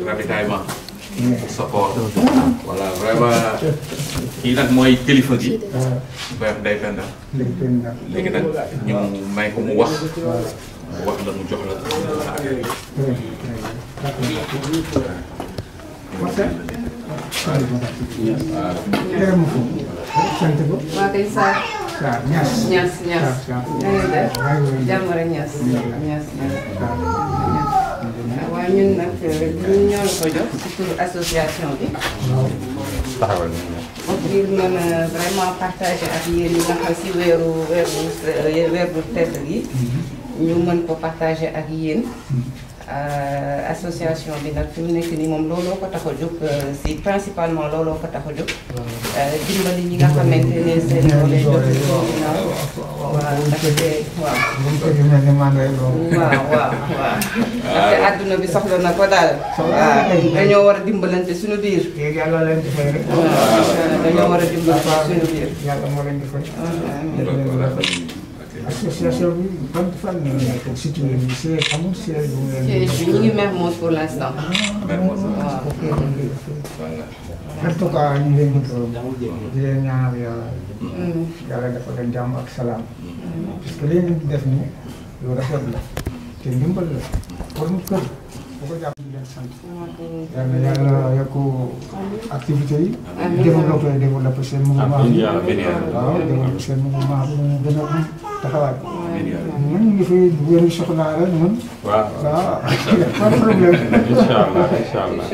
ravitaillement support voilà vraiment kii nag mooy kilifa gi Baye Ndeye Penda léegi nag ñu may ko mu wax la mu jox la waaw ñun nag ñun ñoo la ko jox ci turu association bi. taxawal ngir mën a vraiment partager ak yéen ñi nga xam si weeru tedd gi ñu mën ko partager ak yéen. Association bi nag fi mu nekk nii moom looloo ko tax a jóg si principalement looloo ko tax a jóg. dimbali ñi nga xamante ne seen doole jot si ginnaaw. waaw ndaxte waaw. waaw. ndaxte àdduna bi soxla na ko daal. waaw dañoo war a dimbalante suñu biir. yàlla leen di fay rek. dañoo war a dimbalante suñu biir. yàlla moo leen di fay. association bi ban fan la nekk situé bi c'est amul siège bu ngeen. siège bi ñu ngi Mermoz pour l'instant. Mermoz waaw. en tout cas ñu leen di leen ñaanal yàlla. yàlla dafa leen jàmm ak salaam. parce que li ngeen di def nii lu rafet la te ndimbal la pour mu kër bu ko jàpp di leen sant. yàlla yokk activité yi. développé seen mouvement bi. waaw développé seen mouvement bi mu gën a am taxawaay. ñun ñu ngi fi wéru soxlaa rek ñun. waaw pas de problème. incha allah.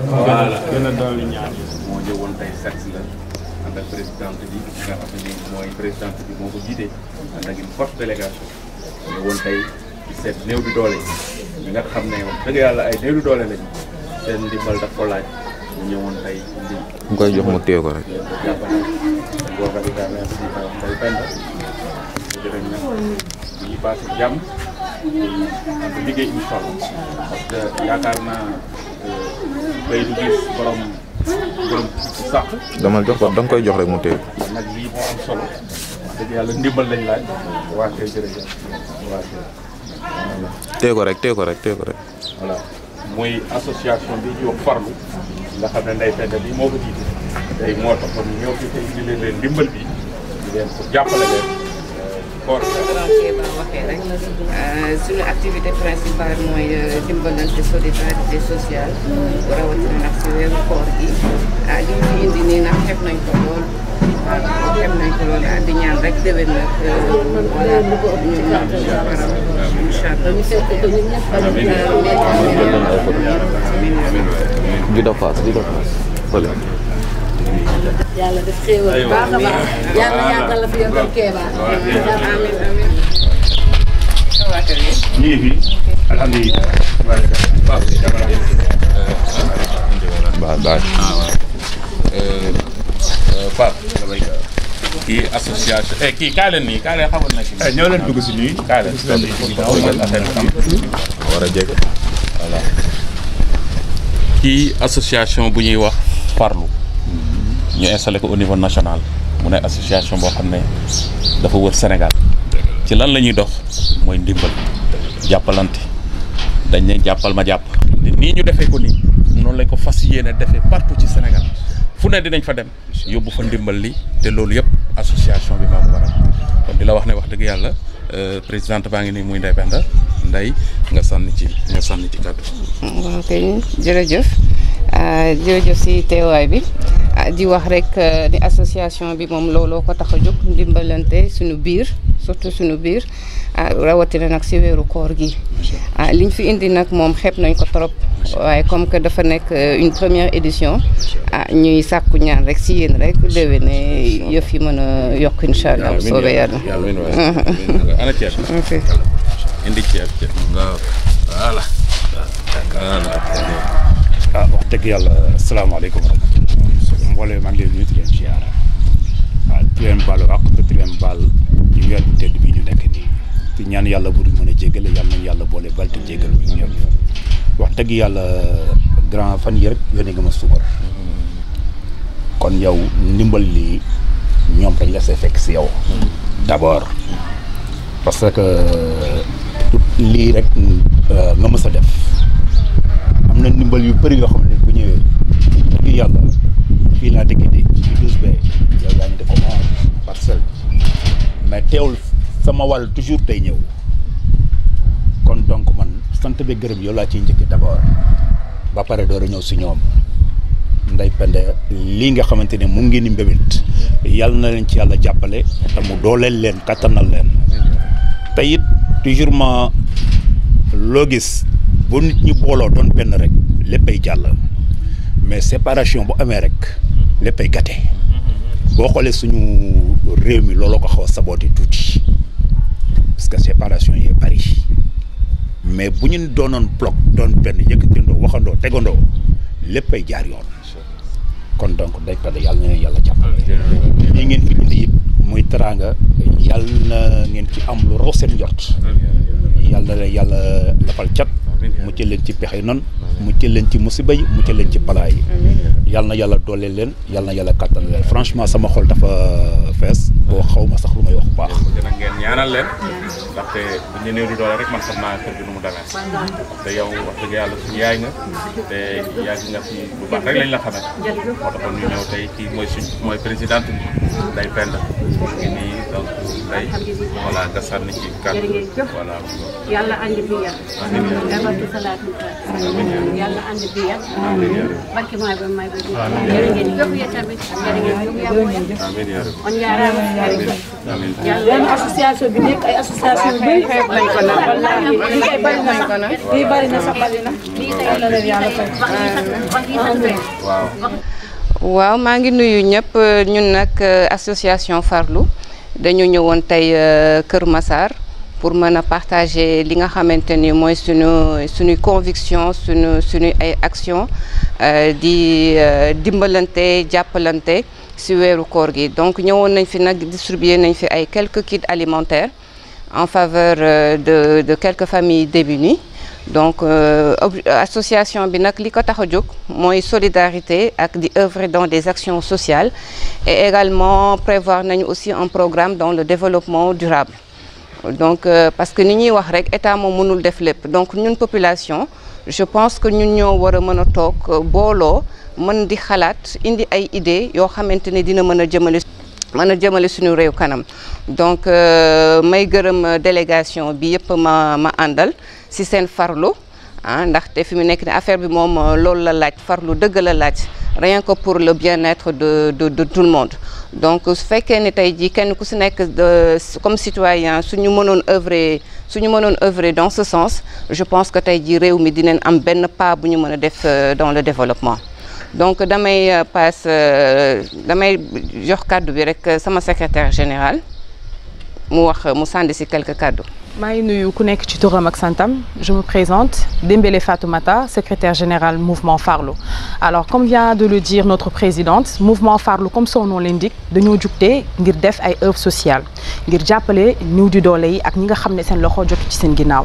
voilà. gën a dolli ñaan moo ñëwoon tey seet si la ànd ak présidente bi nga xam ne mooy présidente bi moo ko jiite ànd ak une forte délégation ñëwoon tey ci seet néew di doole ñi nga xam ne wax dëgg yàlla ay néew di doole lañu seen ndimbal daf ko laaj ñu ñëwoon tey indi. mu koy jox mu téye ko rek. jàppale boo xam ne daal merci Ndeye Penda jërëjëf nag ñuy passé jàmm ak liggéey incha allah parce que yaakaar naa bay du gis borom sàq. dama jox ko da nga koy jox rek mu téye ko. nag lii moo am solo wax dëgg yàlla ndimbal lañ laaj waa kay jërëjëf waa kay téye ko rek téye ko rek téye ko rek. voilà muy association bi ñuy wax farlu nga xam ne Ndeye Penda bi moo ko jiite tey moo taxoon ñëw fi tey indi leen ndimbal bi di leen pour jàppale leen koor waxee rek suñu activité principale mooy dimbalante solidarité sociale rawatina nag si weeru koor gi li ñu indi nii nag xeeb nañ ko lool xeeb nañ ko lool di ñaan rek déwén nag voilà incha allah di dox faas fële. yàlla def xéewal baax a baax yàlla yàggal la fi yokkal Kéba. amiin amiin. ñu ngi fi alhamdulilah. Pape kii association kii kaay leen nii kaay leen xamal na kii. ñoo leen dugg si nii kaay leen. war a jege. voilà kii association bu ñuy wax farlu. ñu installé ko au niveau national mu ne association boo xam ne dafa wër Sénégal ci lan la ñuy dox mooy ndimbal jàppalante dañ ne jàppal ma jàpp te nii ñu defee ko nii noonu lañ ko fas yéene defee partout ci Sénégal fu ne dinañ fa dem yóbbu fa ndimbal li te loolu yëpp association bi moo ko waral kon di la wax ne wax dëgg yàlla présidente baa ngi nii muy Ndeye Penda Ndeye nga sànni ci kàddu. waaw kay jërëjëf jërëjëf si teewaay bi di wax rek ni association bi moom looloo ko tax a jóg ndimbalante suñu biir surtout suñu biir rawatina nag si weeru koor gi liñ fi indi nag moom xeeb nañ ko trop waaye comme que dafa nekk une première édition ñuy sàkku ñaan rek si yéen rek déwéne yëf yi mën a yokk incha allah bu soobee yàlla. ana ceeb indi ceeb voilà. wax dëgg yàlla asalaamaaleykum wa rahmatulah mbooloo maa ngi leen nuyu di leen ziar di leen baalu àq te di leen baal ci weer bu tedd bi ñu nekk nii di ñaan yàlla bu mën a jéggale yàlla nañ yàlla boole bal te jéggal ñu ñëpp wax dëgg yàlla grand fan yi rek yónnee nga ma suukar kon yow ndimbal li ñoom dañ la see fekk si yow d'abord parce que lii rek nga mës a def am na ndimbal yu bëri yoo xam ne bu ñëwee fii yàlla fii laa dëkk di ci 12B yow yaa ngi def ko parcelle mais teewul sama wàll toujours day ñëw kon donc man sant bi gërëm yow laa ciy njëkk d'abord ba pare door a ñëw si ñoom Ndeye Penda lii nga xamante ne mu ngi ni mbébét yàlla na leen ci yàlla jàppale te mu dooleel leen kattanal leen te it toujours ma loo gis bu nit ñi booloo doon benn rek léppay jàll mais séparation bu amee rek léppay gàtte boo xoolee suñu réew mi looloo ko xaw a sabooti tuuti parce que séparation yi bari mais bu ñu doonoon bloc doon benn yëkkatindoo waxandoo tegandoo léppay jaar yoon kon donc Ndeye Penda yàlla na yàlla jàppale lii ngeen fi indi yëpp muy teraanga yàlla na ngeen ci am lu raw seen njort yàlla na yàlla lafal cat mu ci leen ci pexe noonu mu ci leen ci musiba yi mu ci leen ci balaa yi yàlla na yàlla dooleel leen yàlla na yàlla kattan leen franchement sama xol dafa fees boo xaw ma sax lu may wax bu baax. dina ngeen ñaanal leen ndaxte bu ñu néew di doole rek man xam naa kër gi nu mu demee te yow wax dëgg yàlla suñu yaay nga te yàgg nga fi bu baax rek lañ la xamee moo taxoon ñu ñëw tey kii mooy présidente bi Ndeye Penda ngi nii donc tey voilà nga sànni ci kàddu voilà. yàlla andi bi yar dabatu salaatu yàlla andi bi yar barke maa ba may ba ngeen jox ya tamit ngeen jox ya on jaarama yàlla association bi nekk ay association bi xeeb nañ ko nag wallahi li bari na ko nag li bari na sax bari na yàlla leen yàlla fay waaw maa ngi nuyu ñëpp ñun nag association Farlu dañu ñëwoon tey Kër Massar pour mën a partager li nga xamante ni mooy suñuy conviction suñu ay action di dimbalante jàppalante si weeru koor gi donc ñëwoon nañ fi nag distribuer nañ fi ay quelques kits alimentaires en faveur de quelques familles démunies donc association bi nag li ko tax a jóg mooy solidarité ak di œuvrer dans des actions sociales et également prévoir nañu aussi un programme dans le développement durable donc parce que ni ñuy wax rek état moom mënul def lépp donc ñun population je pense que ñun ñoo war a mën a toog booloo mën di xalaat indi ay idées yoo xamante ne dina mën a jëmale suñu réew kanam donc may gërëm délégation bi yëpp ma àndal si seen farlu ndaxte fi mu nekk ne affaire bi moom loolu la laaj farlu dëgg la laaj rien que pour le bien-être de tout le monde donc su fekkee ne tey jii kenn ku si nekk comme citoyen suñu mënoon œuvrer dans ce sens je pense que tey jii réew mi dinañ am benn pas bu ñu mën a def dans le développement donc damay jox kàddu bi rek sama secrétaire général mu sànni si quelques kàddu maa ngi nuyu ku nekk ci turam ak santam. Je me présente, Dembélé Fatoumata, secrétaire générale Mouvement Farlu. Alors comme vient de le dire notre présidente, Mouvement Farlu comme son nom l'indique dañoo jugte ngir def ay œuvres sociales ngir jàppale néew di doole yi ak ñi nga xam ne seen loxo jotu ci seen ginnaaw.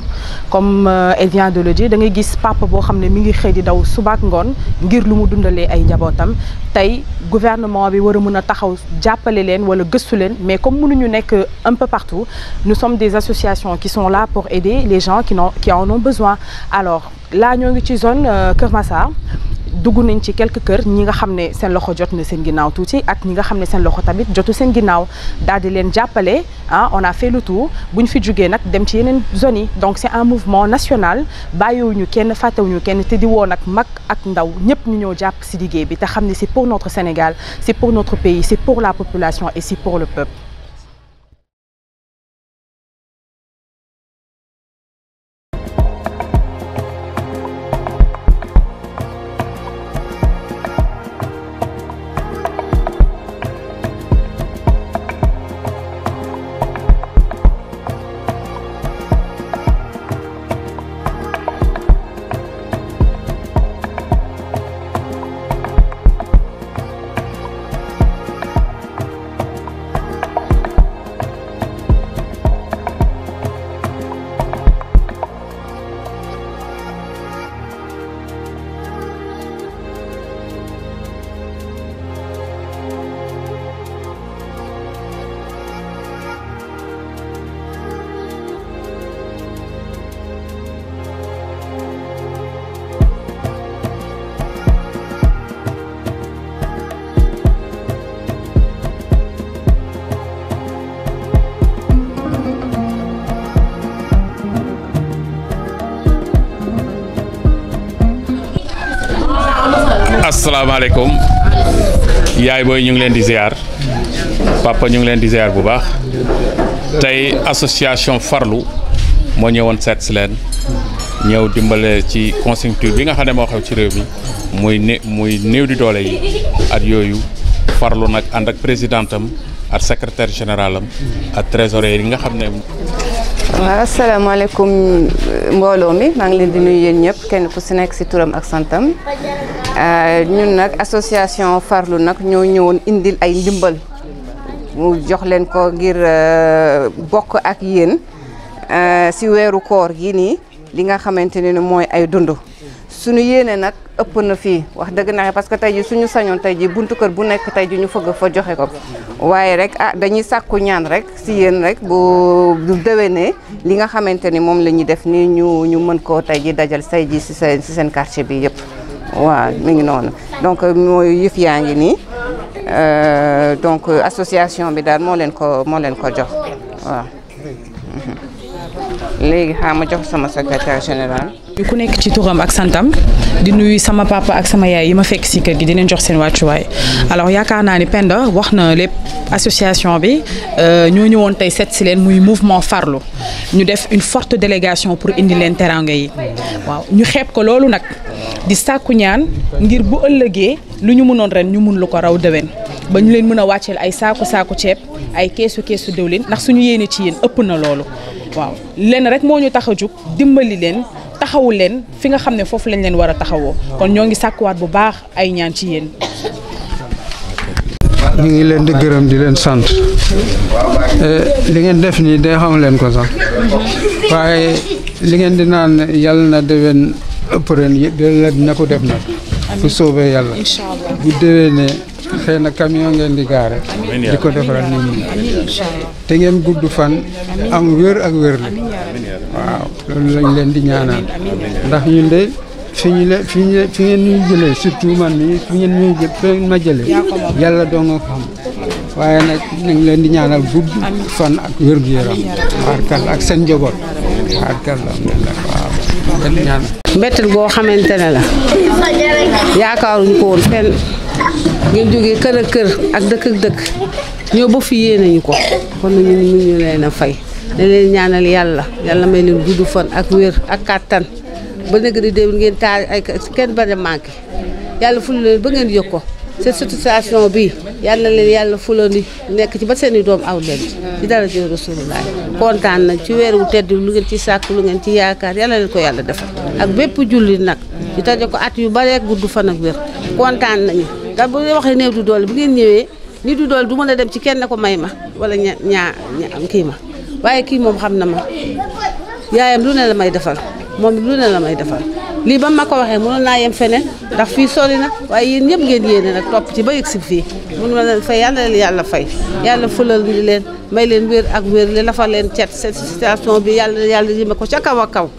Comme elle vient de le dire da ngay gis papa boo xam ne mi ngi xëy di daw subaak ngoon ngir lu mu dundalee ay njabootam tey gouvernement bi war a mën a taxaw jàppale leen wala gëstu leen mais comme mënuñu nekk un peu partout nous sommes des associations qui sont là pour aider les gens qui en ont besoin. Alors là ñoo ngi ci zone Kër Massar dugg nañ ci quelques kër ñi nga xam ne seen loxo jot na seen ginnaaw tuuti ak ñi nga xam ne seen loxo tamit jotu seen ginnaaw daal di leen jàppale on a fait le tour bu ñu fi jugee nag dem ci yeneen zones yi donc c'est un mouvement national bàyyiwuñu kenn fàttewuñu kenn te di woo nag mag ak ndaw ñëpp ñu ñëw jàpp si liggéey bi te xam ne c'est pour notre Sénégal c'est pour notre pays c'est pour la population et c'est pour le peuple. asalaamaaleykum yaay booy ñu ngi leen di ziar papa ñu ngi leen di ziar bu baax tey association Farlu moo ñëwoon seet si leen ñëw dimbale ci conjoncture bi nga xam ne moo xew ci réew mi muy néew di doole yi at yooyu Farlu nag ànd ak présidentam ak secrétaire général am ak trésorier yi nga xam ne. waaw asalaamaaleykum mbooloo mi maa ngi leen di nuyu yéen ñëpp kenn ku si nekk si turam ak santam ñun nag association Farlu nag ñoo ñëwoon indil ay ndimbal mu jox leen ko ngir bokk ak yéen si weeru koor gi nii li nga xamante ne mooy ay dund suñu yéene nag ëpp na fii wax dëgg na parce que tey ji suñu sañoon tey ji buntu kër bu nekk tey ji ñu fëgg fa joxe ko waaye rek dañuy sàkku ñaan rek si yéen rek bu déwénee li nga xamante ni moom la ñuy def ni ñu mën koo tey ji dajal say ji si seen quartier bi yëpp waaw mi ngi noonu donc mooy yëf yaa ngi nii donc association bi daal moo leen ko jox waaw léegi ma jox sama secrétaire général. ku nekk ci turam ak santam di nuyu sama papa ak sama yaay yi ma fekk si kër gi di leen jox seen wàccuwaay alors yaakaar naa ni Penda wax na lépp association bi ñoo ñëwoon tey seet si leen muy mouvement Farlu ñu def une forte délégation pour indi leen teranga yi waaw ñu xeeb ko loolu nag di sàkku ñaan ngir bu ëllëgee lu ñu mënoon ren ñu mun lu ko raw déwén ba ñu leen mën a wàcceel ay saaku ceeb ay keesu diwlin ndax suñu yéene ci yéen ëpp na loolu waaw lenn rek moo ñu tax a jug dimbali leen taxawu leen fi nga xam ne foofu lañ leen war a taxawoo kon ñoo ngi sàkkuwaat bu baax ay ñaan ci yéen. ñu ngi leen di gërëm di leen sant li ngeen def nii day xam leen ko sax waaye li ngeen di naan yàlla na déwén ëpp ren dina ko def nag fu soobee yàlla bu déwénee xëy na camion ngeen di gaare di ko defaral nit ñi te ngeen gudd fan am wér ak wér la waaw loolu lañ leen di ñaanal ndax ñun de fi ngeen ñuy jëlee surtout man mi fi ngeen ma jëlee yàlla doo nga xam waaye nag nañ leen di ñaanal gudd fan ak wér gu yaram waarkal ak seen njaboot waarkal alhamdulilah waaw leen ñaan mbetteel goo xamante ne la yaakaaruñ ko woon fenn ngeen jógee kër ak kër ak dëkk ak dëkk ñoo ba fi yéene ñu ko kon ñu ñu leen a fay da leen ñaanal yàlla may leen gudd fan ak wér ak kàttan ba nekk di déwén ngeen taal ay kenn bañ a manqué yàlla ful leen ba ngeen yëg ko cette situation bi yàlla leen yàlla fulandi nekk ci ba seen i doom aw leen ci dara ji Rasulullah kontaan nañ ci weeru tedd lu ngeen ci sàkk lu ngeen ci yaakaar yàlla leen ko yàlla defal ak bépp julli nag ñu taje ko at yu bare gudd fan ak wér kontaan nañu ndax bu waxee néew du doole bu ngeen ñëwee ni du doole du mën a dem ci kenn ko may ma wala ñaa kii ma waaye kii moom xam na ma yaayam lu ne la may defal moom lu ne la may defal lii ba ma ko waxee mënoon naa yem feneen ndax fii sori na waaye yéen ñëpp ngeen yéene nag topp ci ba yëg si fii mun ma leen fay yàlla leen yàlla fay yàlla fulal ni leen may leen wér ak wér li lafa leen cet cette situation bi yàlla yime ko ca kaw a kaw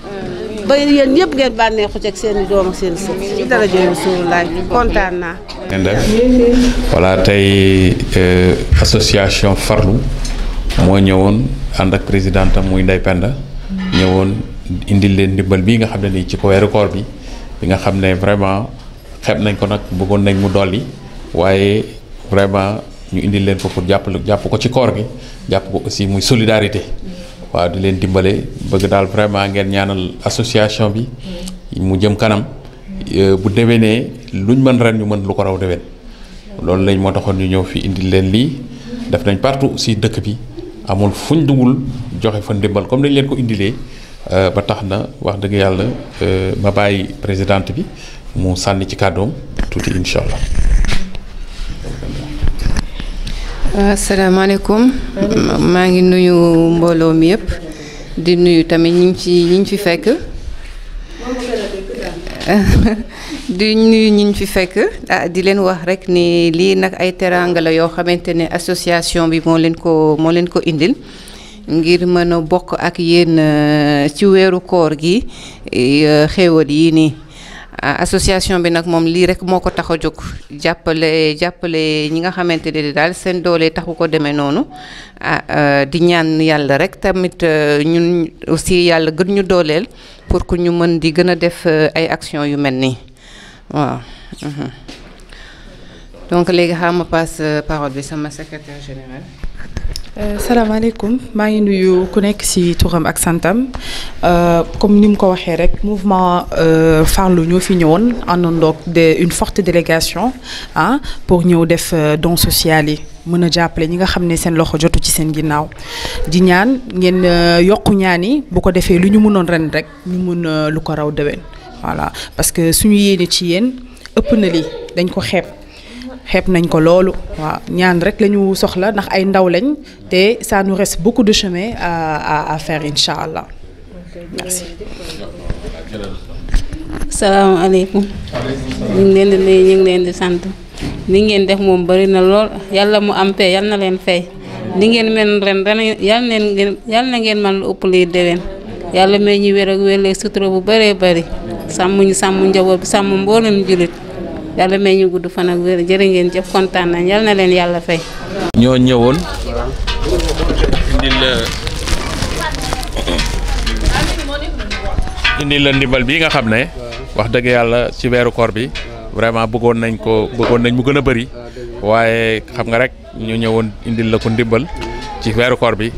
ba yéen ñëpp ngeen bànneexu ci ak seen i doom ak seen sët ci dara jooy Rasulullah kontaan naa. voilà tey association Farlu moo ñëwoon ànd ak présidente muy Ndeye Penda ñëwoon indil leen ndimbal bii nga xam ne nii ci ko weeru koor bi nga xam ne vraiment xeeb nañ ko nag bëggoon nañ mu dolli waaye vraiment ñu indil leen ko pour jàpp ko ci koor gi jàpp ko aussi muy solidarité waaw di leen dimbale bëgg daal vraiment ngeen ñaanal association bi mu jëm kanam bu déwénee luñ mën ren ñu mën lu ko raw déwén loolu lañ moo taxoon ñu ñëw fi indil leen lii def nañ partout aussi dëkk bi amul fuñ dugul joxe fa ndimbal comme dañ leen ko indilee ba tax na wax dëgg yàlla ma bàyyi présidente bi mu sànni ci kàddoom tuuti incha allah. asalaamaaleykum maa ngi nuyu mbooloo mi yëpp di nuyu tamit ñi ñu fi fekk di nuyu ñi ñu fi fekk di leen wax rek ni lii nag ay teraanga la yoo xamante ne association bi moo leen ko indil ngir mën a bokk ak yéen ci weeru koor gi xéewal yii nii association bi nag moom lii rek moo ko tax a jóg jàppale ñi nga xamante ne daal seen doole taxu ko demee noonu di ñaan yàlla rek tamit ñun aussi yàlla gën ñu dooleel pour que ñu mën di gën a def ay action yu mel nii waaw. donc léegi xam ma passe parole bi sama secrétaire général. salaamaaleykum maa ngi nuyu ku nekk ci turam ak santam comme ni mu ko waxee rek mouvement Farlu ñoo fi ñëwoon àndandoog une forte délégation pour ñëw def don social yi mën a jàppale ñi nga xam ne seen loxo jotu ci seen ginnaaw di ñaan ngeen yokku ñaan yi bu ko defee lu ñu mënoon ren rek ñu mën lu ko raw déwén voilà parce que suñu yéene ci yéen ëpp na lii dañ ko xeeb nañ ko loolu waaw ñaan rek la ñu soxla ndax ay ndaw lañ te ça nous reste beaucoup de chemin à faire incha allah merci. salaamaaleykum ñu ngi leen di nuyu ñu ngi leen di sant li ngeen def moom bari na lool yàlla mu am pay yal na leen fay li ngeen mel ren yal na ngeen man lu ëpp liy déwén yàlla may ñu wér ak wér sutura bu bëree bëri sàmm njaboot bi sàmm mboolem jullit. yàlla may ñu gudd fan ak wér jërë ngeen jëf kontaan nañ yal na leen yàlla fay. ñoo ñëwoon indil la ndimbal bii nga xam ne wax dëgg yàlla ci weeru koor bi vraiment bëggoon nañ mu gën a bëri waaye xam nga rek ñu ñëwoon indil la ko ndimbal ci weeru koor bi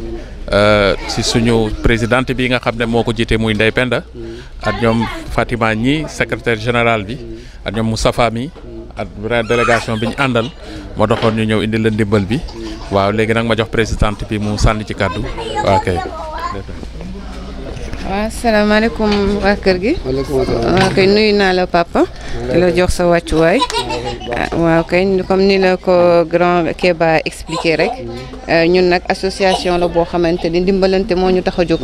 ci suñu présidente bi nga xam ne moo ko jiite muy Ndeye Penda ak ñoom Fatima ñi secrétaire général bi ak ñoom Moustapha mi ak délégation bi ñu àndal moo taxoon ñu ñëw indi la ndimbal bi waaw léegi nag ma jox présidente bi mu sànni ci kàddu waaw kay. waaw salaamaaleykum waa kër gi. waaw kay nuyu naa la papa. di la jox sa wàccuwaay. waaw kay comme ni la ko grand Kéba expliqué rek ñun nag association la boo xamante ni dimbalante moo ñu tax a jóg.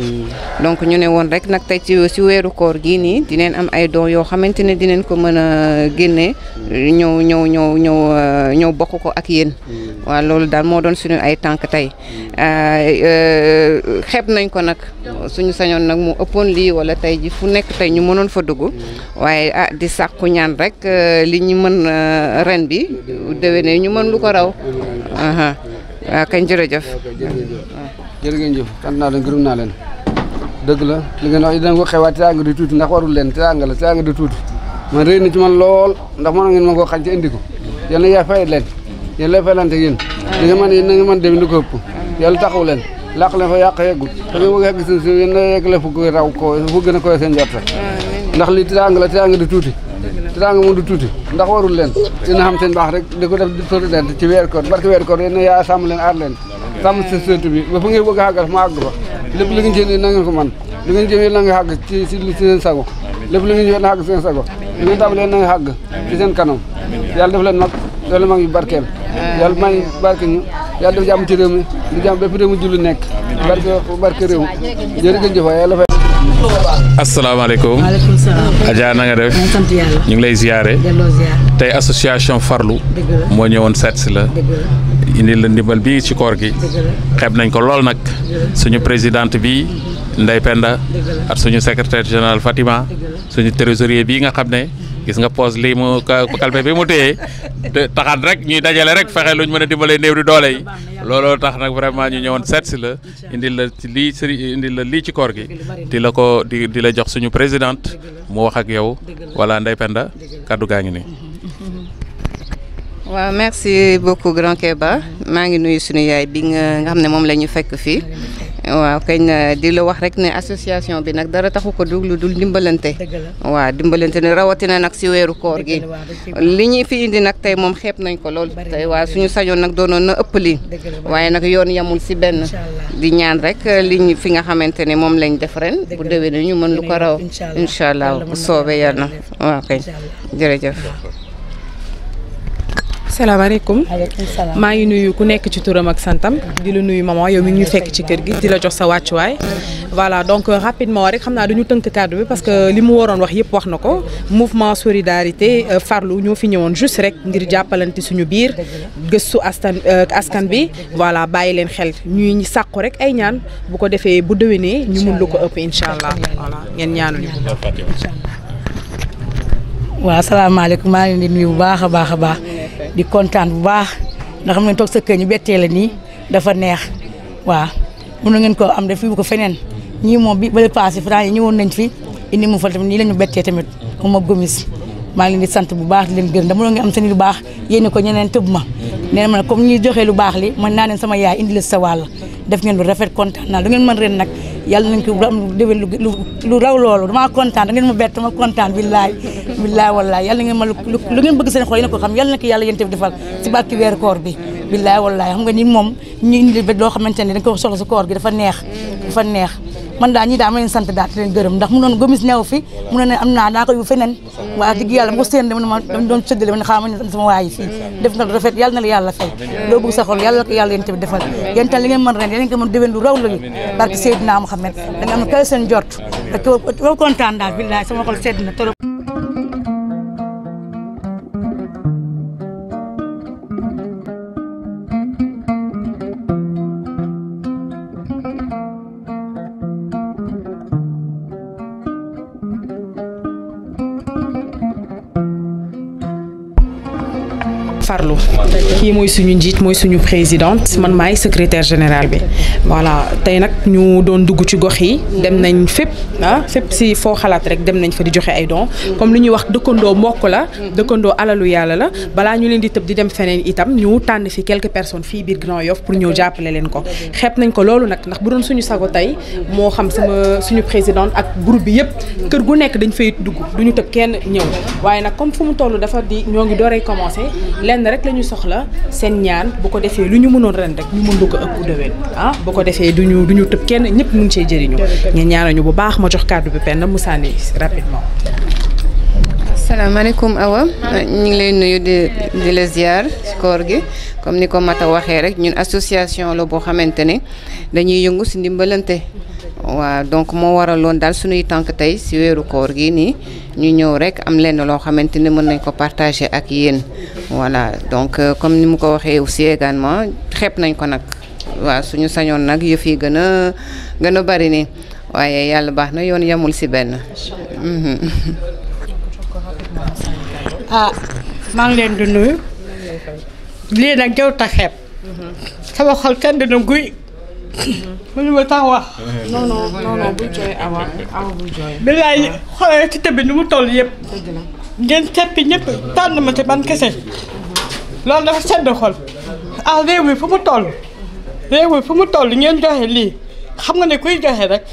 donc ñu ne woon rek nag tey ci weeru koor gii nii dineen am ay dons yoo xamante ne dineen ko mën a génne ñëw bokk ko ak yéen. waaw loolu daal moo doon suñu ay tànk tey xeeb nañ ko nag suñu sañoon nag mu ëppoon lii wala tey ji fu nekk tey ñu mënoon fa dugg waaye di sàkku ñaan rek li ñu mën ren bi déwénee ñu mën lu ko raw waaw kañ jërëjëf. jërë ngeen jëf sant naa leen gërëm naa leen dëgg la li ngeen wax dina ko xewaat teraanga di tuuti ndax warul leen teraanga la teraanga di tuuti man réy na ci man lool ndax mënoon ngeen ma koo xañ te indi ko yéen yaa fay leen yéen lay faylante yéen li nga mën yéen na nga mën dem ni ko ëpp yàlla taxaw leen làq leen fa yàq yeggul te nga bëgg a yegg si yéen na yegg la fu koy raw ko fu gën a koy seen njort ndax li teraanga la teraanga di tuuti teraanga moom du tuuti ndax warul leen dina xam seen baax rek di ko def solidarité ci weer koor barke weer koor yéen yaa sàmm leen aar leen sàmm si société bi ba fu ngeen bëgg a àggal ma àgg fa lépp li ngeen jël na ngeen ko man li ngeen jël na nga àgg ci seen sago lépp li ngeen jël na àgg seen sago li ngeen tàmbalee na nga àgg ci seen kanam yàlla def leen mag doole mag yu barkeel yàlla may barke ñu yàlla def jàmm ci réew mi di jàmm bépp réew mi julli nekk barke réew jërëjëf waay yàlla fay asalaamaaleykum. maaleykum salaam. Adja na nga def. sant yàlla. ñu ngi lay ziare. delloo ziar. tey association Farlu. moo ñëwoon seet si la. indi la ndimbal bi ci koor gi. xeeb nañ ko lool nag. suñu présidente bi Ndeye Penda. ak suñu secrétaire général Fatima. suñu trésorier bii nga xam ne. gis nga poos lii mu kalpe bi mu téye te taxaat rek ñuy dajale rek fexe luñ mën a dimbalee néew di doole yi looloo tax nag vraiment ñu ñëwoon seet si la indil la ci lii indil la lii ci koor gi di la ko di la jox suñu présidente mu wax ak yow wala Ndeye Penda kaddu gaa ngi nii. waaw merci beaucoup grand Keba maa ngi nuyu suñu yaay bi nga xam ne moom la ñu fekk fii waaw kañ di la wax rek ne association bi nag dara taxu ko dul dimbalante waaw dimbalante ne rawatina nag si weeru koor gi li ñuy fi indi nag tey moom xeeb nañ ko lool tey waaw suñu sañoon nag doonoon na ëpp lii waaye nag yoon yamul si benn di ñaan rek liñ fi nga xamante ne moom lañ def ren bu déwénee ñu mën lu ko raw incha allah bu soobee yàlla waaw kañ jërëjëf. salaamaaleykum maa ngi nuyu ku nekk ci turam ak santam di la nuyu maman yow mi ngi ñu fekk ci kër gi di la jox sa wàccuwaay voilà donc rapidement rek xam naa dañu tënk kàddu bi parce que li mu waroon wax yëpp wax na ko mouvement solidarité farlu ñoo fi ñëwoon juste rek ngir jàppalante suñu biir gëstu askan bi voilà bàyyi leen xel ñuy sàqu rek ay ñaan bu ko defee bu déwénee ñu mun lu ko ëpp incha allah voilà ngeen ñaanul ñu. waaw asalaamaaleykum maa ngi leen di nuyu bu baax a baax a baax di kontaan bu baax ndax xam ne toog sa kër ñu bettee la nii dafa neex waaw mën na ngeen ko am def fi bu ko feneen ñii moom bi bale passé franc yi ñëwoon nañ fi indi mu fal tamit nii la ñu bettee tamit moom ma gomis maa ngi leen di sant bu baax di leen gërëm dama ngi am seen lu baax yéene ko ñeneen tëb ma nee na comme ñuy joxee lu baax li man naa leen sama yaay indi la sa wàll def ngeen lu rafet kontaan naa lu ngeen mën ren nag yàlla nañ ko déwén lu raw loolu damaa kontaan da ngeen ma bett ma kontaan billaay wallaay yàlla ngeen ma lu ngeen bëgg seen xol yéen a ko xam yàlla na ko yàlla yéen tamit defal si barki weeru koor bi billaay wallaay xam nga ni moom ñu indi loo xamante ne dañ ko soxla si koor gi dafa neex man daal ñii daal ma leen sant daal di leen gërëm ndax mu noon gomis new fi mu ne am naa ko yu feneen waa digg yàlla ma ko seen dama doon sëddale ma ne xaaral ma sama waayi fii def nga lu rafet yàlla na la yàlla fay loo bëgg sa xol yàlla na ko yàlla yéen tamit defal yéen tam li ngeen mën ren yéen ko mën déwén lu raw lañu barke Seydina Muhammad da nga am kay seen jot ko kontaan daal billaay sama xol sedd na trop. Farlu kii mooy suñu njiit mooy suñu présidente man maay secrétaire général bi voilà tey nag ñu doon dugg ci gox yi dem nañ fépp si foo xalaat rek dem nañ fa di joxe ay dons comme li ñuy wax dëkkandoo mbokk la dëkkandoo alalu yàlla la balaa ñu leen di tëb di dem feneen itam ñu tànn fi quelques personnes fii biir Grand Yoff pour ñëw jàppale leen ko xeeb nañ ko loolu nag ndax bu doon suñu sago tey moo xam suñu présidente ak groupe bi yëpp kër gu nekk dañ fay dugg duñu tëb kenn ñëw waaye nag comme fu mu toll dafa di ñoo ngi dooree commencé lenn rek la ñu soxla seen ñaan bu ko defee lu ñu mënoon ren rek ñu mën lu ko ëpp déwén bu ko defee duñu tëb kenn ñëpp mun cee jëriñu ngeen ñaanañu bu baax ma jox kàddu bi penn mu sànni rapidement. asalaamaaleykum Awa ñu ngi lay nuyu di la ziar ci koor gi comme ni ko Mata waxee rek ñun association la boo xamante ne dañuy yëngu si ndimbalante waaw donc moo waraloon daal suñuy tànk tey si weeru koor gi nii ñu ñëw rek am lenn loo xamante ne mën nañ ko partager ak yéen voilà donc comme ni mu ko waxee aussi également xeeb nañ ko nag waaw suñu sañoon nag yëf yi gën a bari nii waaye yàlla baax na yoon yamul si benn. maa ngi leen di nuyu lii nag jaww ta xeeb sama xol kenn dina guy mënu ma tax wax non buy jooy awa buy jooy billaay xoolee ci tëbi ni mu toll yëpp ngeen seppi ñëpp tànn ma ci ban kese loolu dafa sedd xol réew mi fu mu toll ngeen joxe lii xam nga ne kuy joxe rek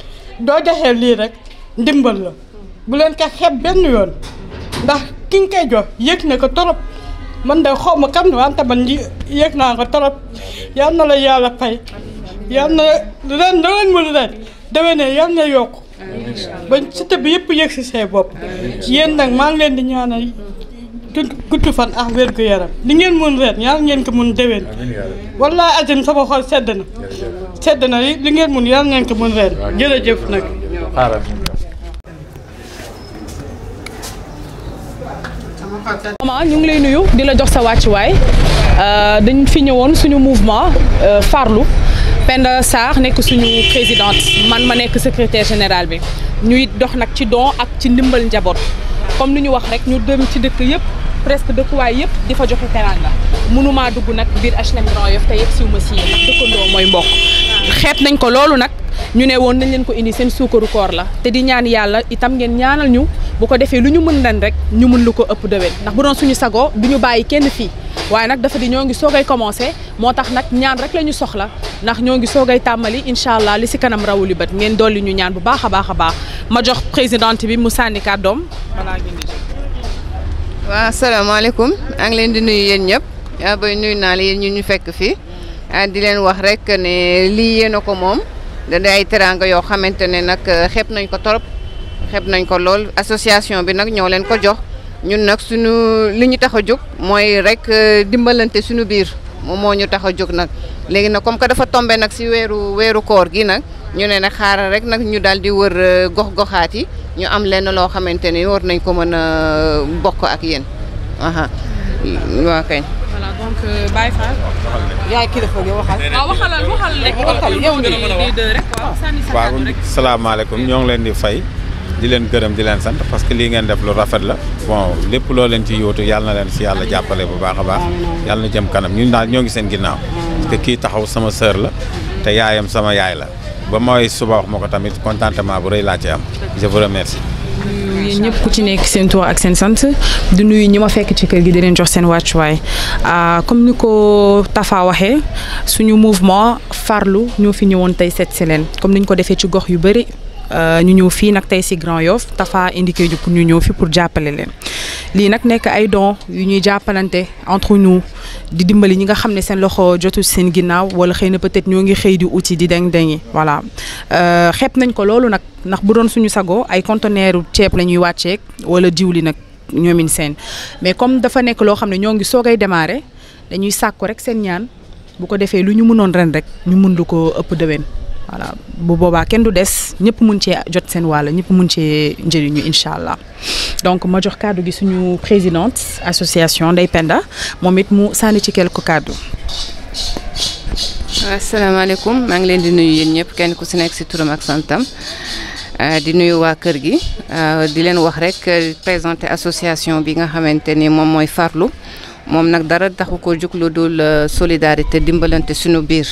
doo joxe lii rek ndimbal la bu leen ko xeeb benn yoon ndax ki nga koy jox yëg na ko torop man de xaw ma kam ne wante man yëg naa ko torop yal na la yàlla fay yal na ren doon mu ren déwénee yal na yokk ba Siteu bi yëpp yëg si see bopp yéen nag maa ngi leen di ñaanal gudd fan ak wér gu yaram li ngeen mun ren yal ngeen ko mun déwén wallaahi azim sama xol sedd na li ngeen mun yal ngeen ko mun ren jërëjëf nag. maman ñu ngi lay nuyu di la jox sa wàccuwaay dañ fi ñëwoon suñu mouvement farlu Penda Sarr nekk suñu présidente man ma nekk secrétaire général bi ñuy dox nag ci don ak ci ndimbal njaboot comme ni ñu wax rek ñu dem ci dëkk yëpp presque dëkkuwaay yëpp di fa joxe teranga mënumaa dugg nag biir HLM Grand Yoff te yegg siw ma si ndax dëkkandoo mooy mbokk xeet nañ ko loolu nag ñu ne woon nañ leen ko indi seen suukaru koor la te di ñaan yàlla itam ngeen ñaanal ñu bu ko defee lu ñu mën ren rek ñu mën lu ko ëpp déwén ndax bu doon suñu sago du ñu bàyyi kenn fii waaye nag dafa di ñoo ngi soogay commencé moo tax nag ñaan rek la ñu soxla ndax ñoo ngi soogay tàmmali incha allah li si kanam rawuli bët ngeen dolli ñu ñaan bu baax a baax a baax ma jox présidente bi mu sànni kàddoom balaa ngeen di jël. waaw asalaamaaleykum maa ngi leen di nuyu yéen ñëpp yaa bay nuyu naa la yéen ñu fekk fii di leen wax rek ne lii yéen a ko moom da ay teranga yoo xamante ne nag xeeb nañ ko torop xeeb nañ ko lool association bi nag ñoo leen ko jox ñun nag suñu li ñu tax a jóg mooy rek dimbalante suñu biir moom moo ñu tax a jóg nag léegi nag comme que dafa tombé nag si weeru koor gi nag ñu ne nag xaaral rek nag ñu daal di wër gox-goxaat yi ñu am lenn loo xamante ni war nañ ko mën a bokk ak yéen waa kañ. voilà donc Baye Fall. yaay kilifa gi waxal. waaw waxal rek yow nii rek waaw sànni sa kàddu rek. salaamaaleykum ñoo ngi leen di fay di leen gërëm di leen sant parce que lii ngeen def lu rafet la bon lépp loo leen ci yóotu yàlla na leen si yàlla jàppale bu baax a baax yàlla na jëm kanam ñun daal ñoo ngi seen ginnaaw parce que kii taxaw sama sœur la te yaayam sama yaay la ba mooy suba wax ma ko tamit contentement bu rëy laa ci am je vous remercie. yéen ñëpp ku ci nekk seen tur ak seen sant di nuyu ñi ma fekk ci kër gi di leen jox seen wàccuwaay comme ni ko Tafa waxee suñu mouvement farlu ñoo fi ñëwoon tey seet si leen comme ni ñu ko defee ci gox yu bëri ñu ñëw fii nag tey si Grand Yoff Tafa indiqué ñu pour ñu ñëw fi pour jàppale leen lii nag nekk ay dons yu ñuy jàppalante entre nous di dimbali ñi nga xam ne seen loxo jotu seen ginnaaw wala xëy na peut-être ñoo ngi xëy di uti di deng-dengi voilà xeeb nañ ko loolu nag ndax bu doon suñu sago ay conteneur ceeb la ñuy wàcceeg wala diwli nag ñoomin seen mais comme dafa nekk loo xam ne ñoo ngi soogay démarrer dañuy sàkku rek seen ñaan bu ko defee lu ñu mënoon ren rek ñu mën lu ko ëpp déwén voilà bu boobaa kenn du des ñëpp mun cee jot seen wàll ñëpp mun cee njëriñu incha allah donc ma jox kàddu gi suñu présidente association Ndeye Penda moom it mu sànni ci quelques kàddu. asalaamaaleykum maa ngi leen di nuyu yéen ñëpp kenn ku si nekk si turam ak santam di nuyu waa kër gi di leen wax rek présenter association bi nga xamante ni moom mooy farlu. moom nag dara taxu ko jóg lu dul solidarité dimbalante suñu biir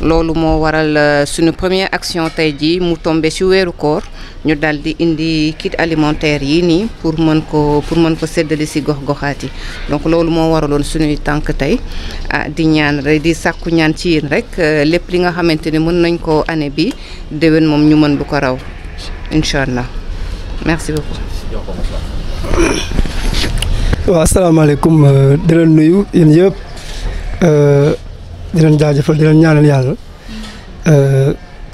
loolu moo waral suñu première action tey jii mu tombé ci weeru koor ñu daal di indi kit alimentaire yi nii pour mën ko séddale ci gox-goxaat yi donc loolu moo waraloon suñuy tànk tey di ñaan rek di sàkku ñaan ci yéen rek lépp li nga xamante ni mën nañ ko année bi déwén moom ñu mën lu ko raw incha allah merci beaucoup. waaw asalaamaaleykum di leen nuyu yéen yëpp di leen jaajëfal di leen ñaanal yàlla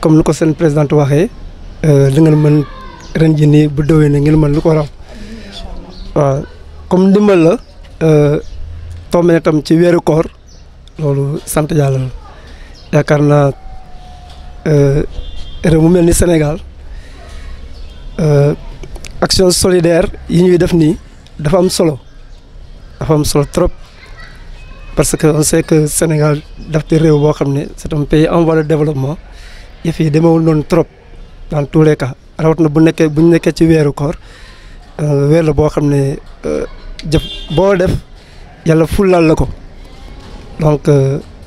comme ni ko seen présidente waxee li ngeen mën ren ji nii bu déwénee ngeen mën lu ko raw waaw comme ndimbal la tombé na tam ci weeru koor loolu sant yàlla la yaakaar naa réew mu mel ni Sénégal action solidaire yi ñuy def nii dafa am solo. dafa am solo trop parce que on sait que Sénégal daf di réew boo xam ne c'est un pays en voie de développement yëf yi demewul noonu trop dans tous les cas rawatina bu ñu nekkee ci weeru koor weer la boo xam ne jëf boo def yàlla fulal la ko donc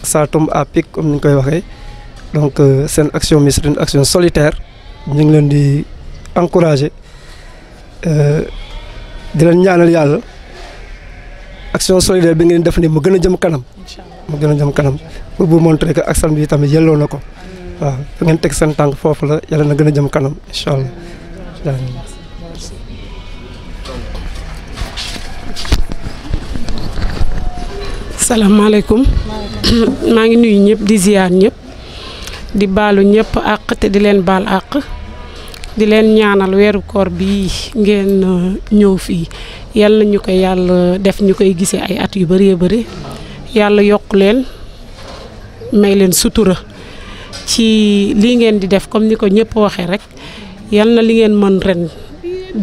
ça tombe à pic comme ni ñu koy waxee donc seen action bi c'est une action solitaire ñu ngi leen di encourager di leen ñaanal yàlla. action solidaire bi ngeen def ni mu gën a jëm kanam mu gën a jëm kanam pour bu montrer que action bi tamit yelloo na ko waaw fi ngeen teg seen tànk foofu la yàlla na gën a jëm kanam incha allah. asalaamaaleykum maa ngi nuyu ñëpp di ziar ñëpp di baalu ñëpp àq te di leen baal àq di leen ñaanal weeru koor bi ngeen ñëw fii yàlla ñu ko yàlla def ñu koy gisee ay at yu bëree bëri yàlla yokk leen may leen sutura ci lii ngeen di def comme ni ko ñëpp waxee rek yal na li ngeen mën ren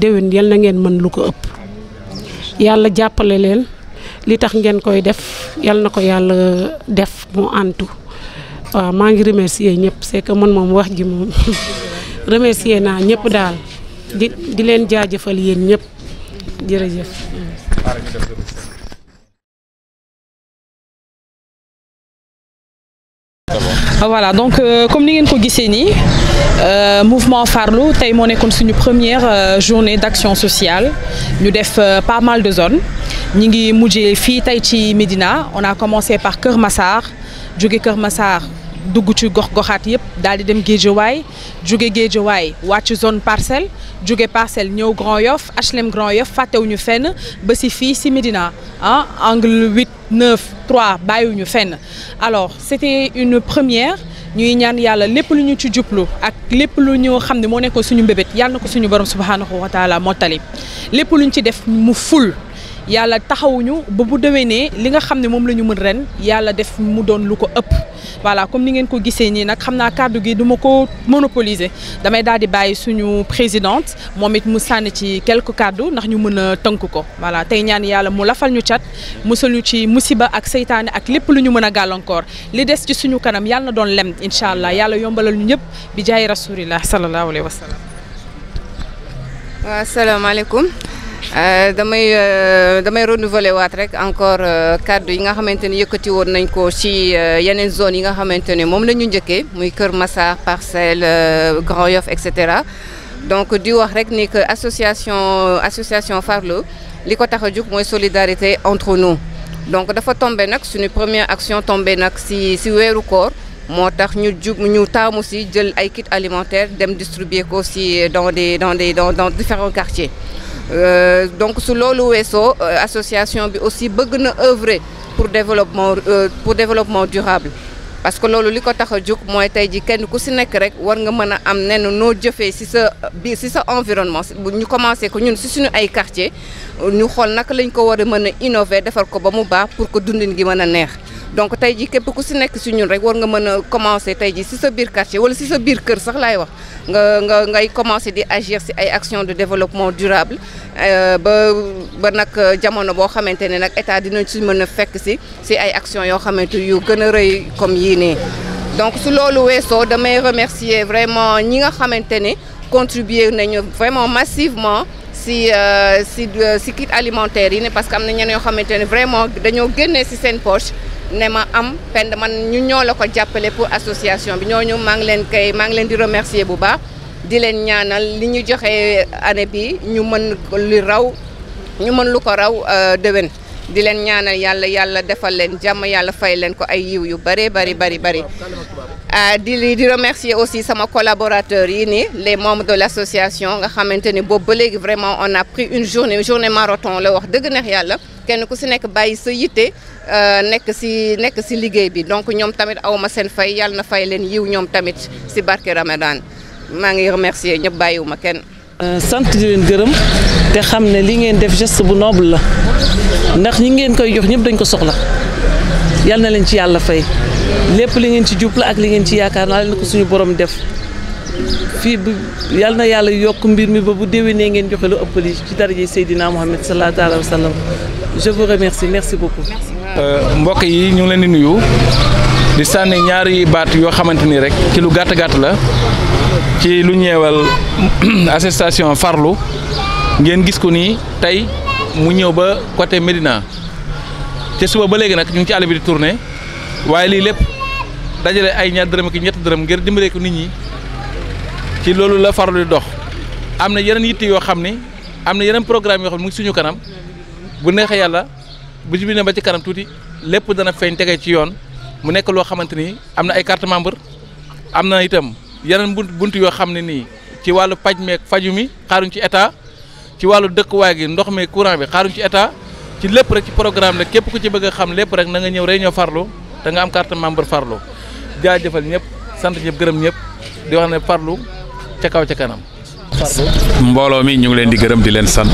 déwén yal na ngeen mën lu ko ëpp yàlla jàppale leen li tax ngeen koy def yal na ko yàlla def mu antu waaw maa ngi remercier ñëpp c'est que man moom wax ji moom remercier naa ñëpp daal di leen jaajëfal yéen ñëpp jërëjëf. Voilà, donc comme ni ngeen ko gisee nii mouvement Farlu tey moo nekkoon suñu première journée d'action sociale ñu def pas mal de zones ñi ngi mujjee fii tey ci Médina on a commencé par Kër Massar jóge Kër Massar dugg ci gox-goxaat yëpp daal di dem Guédiawaye jóge Guédiawaye wàcc zone Parcelles jóge Parcelles ñëw Grand Yoff HLM Grand Yoff fàttewuñu fenn ba si fii si Médina ah angle 8 9 3 bàyyiwuñu fenn alors c'était une première ñuy ñaan yàlla lépp lu ñu ci jublu ak lépp lu ñu xam ne moo nekkoon suñu mbébét yàlla na ko suñu borom subhanahu wa taala mottali lépp lu ñu ci def mu ful yàlla taxawuñu ba bu déwénee li nga xam ne moom la ñu mën ren yàlla def mu doon lu ko ëpp voilà comme ni ngeen ko gisee nii nag xam naa kàddu gi du ma ko monopoliser damay daal di bàyyi suñu présidente moom it mu sànni ci quelques kàddu ndax ñu mën a tënk ko voilà tey ñaan yàlla mu lafal ñu cat musal ñu ci musiba ak seytaane ak lépp lu ñu mën a gàllankoor li des ci suñu kanam yàlla na doon lem incha allah yàlla yombalal ñu ñëpp bi jaay rasulillah sallallahu alayhi wa sallam. waaw asalaamaaleykum. damay renouveler waat rek encore kàddu yi nga xamante ni yëkkati woon nañ ko ci yeneen zone yi nga xamante ne moom la ñu njëkkee muy Kër Massar Parcelles Grand Yoff et cetera donc di wax rek ni que association Farlu li ko tax a jóg mooy solidarité entre nous donc dafa tombé nag suñu première action tombé nag si weeru koor moo tax ñu taamu si jël ay kits alimentaires dem distribuer ko si dans différents quartiers. Donc su loolu weesoo association bi aussi bëgg na œuvrer pour développement durable parce que loolu li ko tax a jóg mooy tey ji kenn ku si nekk rek war nga mën a am nen noo jëfee si sa environnement ñu commencé ko ñun si suñu ay quartier ñu xool naka lañ ko war a mën a innover defar ko ba mu baax pour que dundin gi mën a neex donc tey ji képp ku si nekk si ñun rek war nga mën a commencer tey ji si sa biir quartier wala si sa biir kër sax laay wax ngay commencer di agir si ay actions de développement durable ba nag jamono boo xamante ne nag état dinañ si mën a fekk si ay actions yoo xamante yu gën a rëy comme yii nii donc su loolu weesoo damay remercier vraiment ñi nga xamante ne contribuer nañu vraiment massivement si kit alimentaire yi ne parce que am na ñeneen yoo xamante ne vraiment dañoo génnee si seen poche ne ma am pend man ñu ñoo la ko jàppale pour association bi ñooñu maa ngi leen di remercier bu baax di leen ñaanal li ñu joxe année bi ñu mën lu ko raw déwén di leen ñaanal yàlla defal leen jàmm yàlla fay leen ko ay yiw yu bari di remercier aussi sama collaborateurs yi ni les membres de l'association nga xamante ni boobu ba léegi vraiment on a pris une journée marathon la wax dëgg neex yàlla kenn ku si nekk bàyyi sa yitte nekk si liggéey bi donc ñoom tamit awma seen fay yàlla na fay leen yiw ñoom tamit si barke Ramadan maa ngi remercier ñëpp bàyyiwuma kenn. sant di leen gërëm te xam ne li ngeen def geste bu noble la ndax ñi ngeen koy jox ñëpp dañ ko soxla yal na leen ci yàlla fay lépp li ngeen ci jubla ak li ngeen ci yaakaar naa leen ko suñu borom def fii bu yal na yàlla yokk mbir mi ba bu déwénee ngeen joxe lu ëpp li ci daraje Seydina Mohamed sallallahu alayhi wa sallam je vous remercie merci beaucoup. mbokk yi ñu ngi leen di nuyu di sànni ñaari baat yoo xamante ni rek ci lu gàtt la. ci lu ñeewal association Farlu ngeen gis ko nii tey mu ñëw ba côté Médina te suba ba léegi nag ñu ngi ci àll bi di tourné waaye lii lépp dajale ay ñaar dërëm ak ñetti dërëm ngir dimbale ko nit ñi ci loolu la Farlu di dox. am na yeneen yitte yoo xam ni am na yeneen programme yoo xam ne mu ngi suñu kanam bu neexee yàlla bu ci bi ne ba ci kanam tuuti lépp dana feeñ tegee ci yoon mu nekk loo xamante ni am na ay carte membre am na itam. yeneen bunt yoo xam ne nii ci wàllu paj meeg faju mi xaaruñ ci état ci wàllu dëkkuwaay gi ndox meeg courant bi xaaruñ ci état ci lépp rek ci programme la képp ku ci bëgg a xam lépp rek na nga ñëw réunion Farlu te nga am carte membre Farlu jaajëfal ñëpp sant ñëpp gërëm ñëpp di wax ne Farlu ca kaw ca kanam. mbooloo mi ñu ngi leen di gërëm di leen sant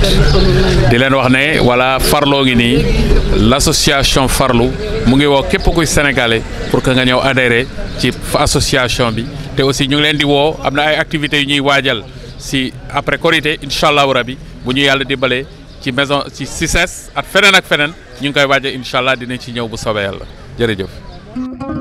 di leen wax ne voilà Farloo ngi nii l'association Farlu mu ngi woo képp kuy sénégalais pour que nga ñëw adhérer ci association bi te aussi ñu ngi leen di woo am na ay activités yu ñuy waajal si après Korité incha allahu rabi bu ñu yàlla dimbalee ci maison ci CICES ak feneen ñu ngi koy waajal incha allah dinañ ci ñëw bu soobee yàlla jërëjëf.